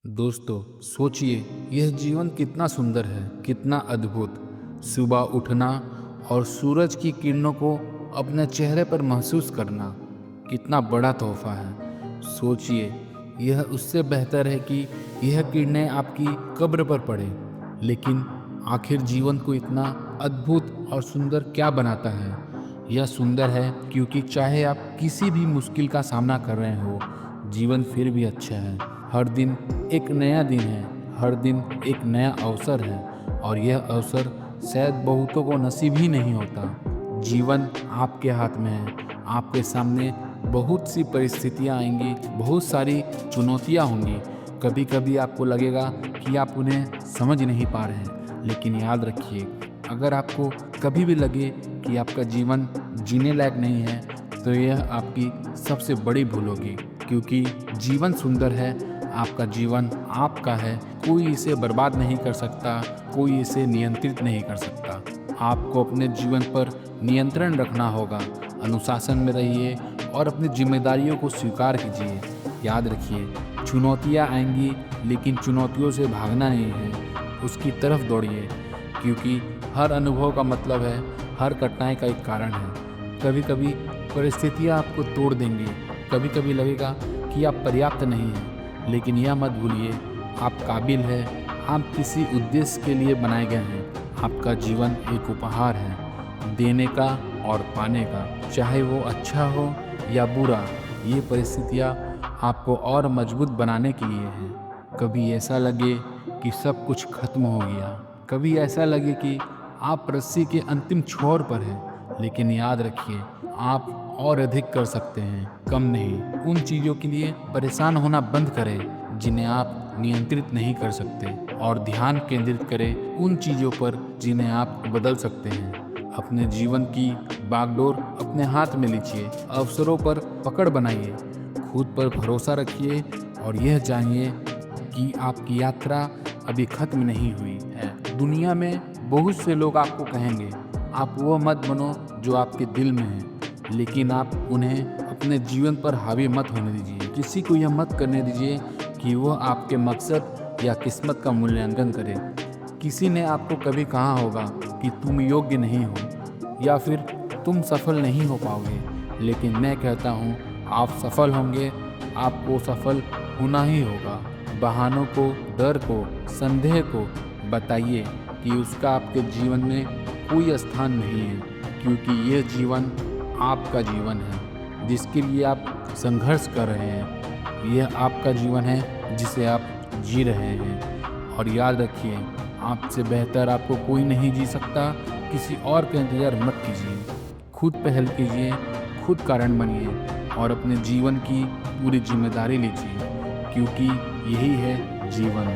दोस्तों, सोचिए यह जीवन कितना सुंदर है, कितना अद्भुत। सुबह उठना और सूरज की किरणों को अपने चेहरे पर महसूस करना कितना बड़ा तोहफा है। सोचिए यह उससे बेहतर है कि यह किरणें आपकी कब्र पर पड़े। लेकिन आखिर जीवन को इतना अद्भुत और सुंदर क्या बनाता है? यह सुंदर है क्योंकि चाहे आप किसी भी मुश्किल का सामना कर रहे हो, जीवन फिर भी अच्छा है। हर दिन एक नया दिन है, हर दिन एक नया अवसर है, और यह अवसर शायद बहुतों को नसीब ही नहीं होता। जीवन आपके हाथ में है। आपके सामने बहुत सी परिस्थितियाँ आएंगी, बहुत सारी चुनौतियाँ होंगी। कभी कभी आपको लगेगा कि आप उन्हें समझ नहीं पा रहे हैं, लेकिन याद रखिए, अगर आपको कभी भी लगे कि आपका जीवन जीने लायक नहीं है, तो यह आपकी सबसे बड़ी भूल होगी। क्योंकि जीवन सुंदर है, आपका जीवन आपका है, कोई इसे बर्बाद नहीं कर सकता, कोई इसे नियंत्रित नहीं कर सकता। आपको अपने जीवन पर नियंत्रण रखना होगा। अनुशासन में रहिए और अपनी जिम्मेदारियों को स्वीकार कीजिए। याद रखिए, चुनौतियाँ आएंगी, लेकिन चुनौतियों से भागना नहीं है, उसकी तरफ दौड़िए। क्योंकि हर अनुभव का मतलब है, हर कठिनाई का एक कारण है। कभी कभी परिस्थितियाँ आपको तोड़ देंगी, कभी कभी लगेगा कि आप पर्याप्त नहीं हैं, लेकिन यह मत भूलिए, आप काबिल हैं। आप किसी उद्देश्य के लिए बनाए गए हैं। आपका जीवन एक उपहार है, देने का और पाने का, चाहे वो अच्छा हो या बुरा। ये परिस्थितियाँ आपको और मजबूत बनाने के लिए हैं। कभी ऐसा लगे कि सब कुछ खत्म हो गया, कभी ऐसा लगे कि आप रस्सी के अंतिम छोर पर हैं, लेकिन याद रखिए, आप और अधिक कर सकते हैं, कम नहीं। उन चीज़ों के लिए परेशान होना बंद करें जिन्हें आप नियंत्रित नहीं कर सकते, और ध्यान केंद्रित करें उन चीज़ों पर जिन्हें आप बदल सकते हैं। अपने जीवन की बागडोर अपने हाथ में लीजिए, अवसरों पर पकड़ बनाइए, खुद पर भरोसा रखिए, और यह जानिए कि आपकी यात्रा अभी खत्म नहीं हुई है। दुनिया में बहुत से लोग आपको कहेंगे, आप वो मत बनो जो आपके दिल में है, लेकिन आप उन्हें अपने जीवन पर हावी मत होने दीजिए। किसी को यह मत करने दीजिए कि वह आपके मकसद या किस्मत का मूल्यांकन करे। किसी ने आपको कभी कहा होगा कि तुम योग्य नहीं हो, या फिर तुम सफल नहीं हो पाओगे, लेकिन मैं कहता हूँ, आप सफल होंगे। आपको सफल होना ही होगा। बहानों को, डर को, संदेह को बताइए कि उसका आपके जीवन में कोई स्थान नहीं है, क्योंकि यह जीवन आपका जीवन है, जिसके लिए आप संघर्ष कर रहे हैं। यह आपका जीवन है जिसे आप जी रहे हैं। और याद रखिए, आपसे बेहतर आपको कोई नहीं जी सकता। किसी और का इंतजार मत कीजिए, खुद पहल कीजिए, खुद कारण बनिए, और अपने जीवन की पूरी जिम्मेदारी लीजिए, क्योंकि यही है जीवन।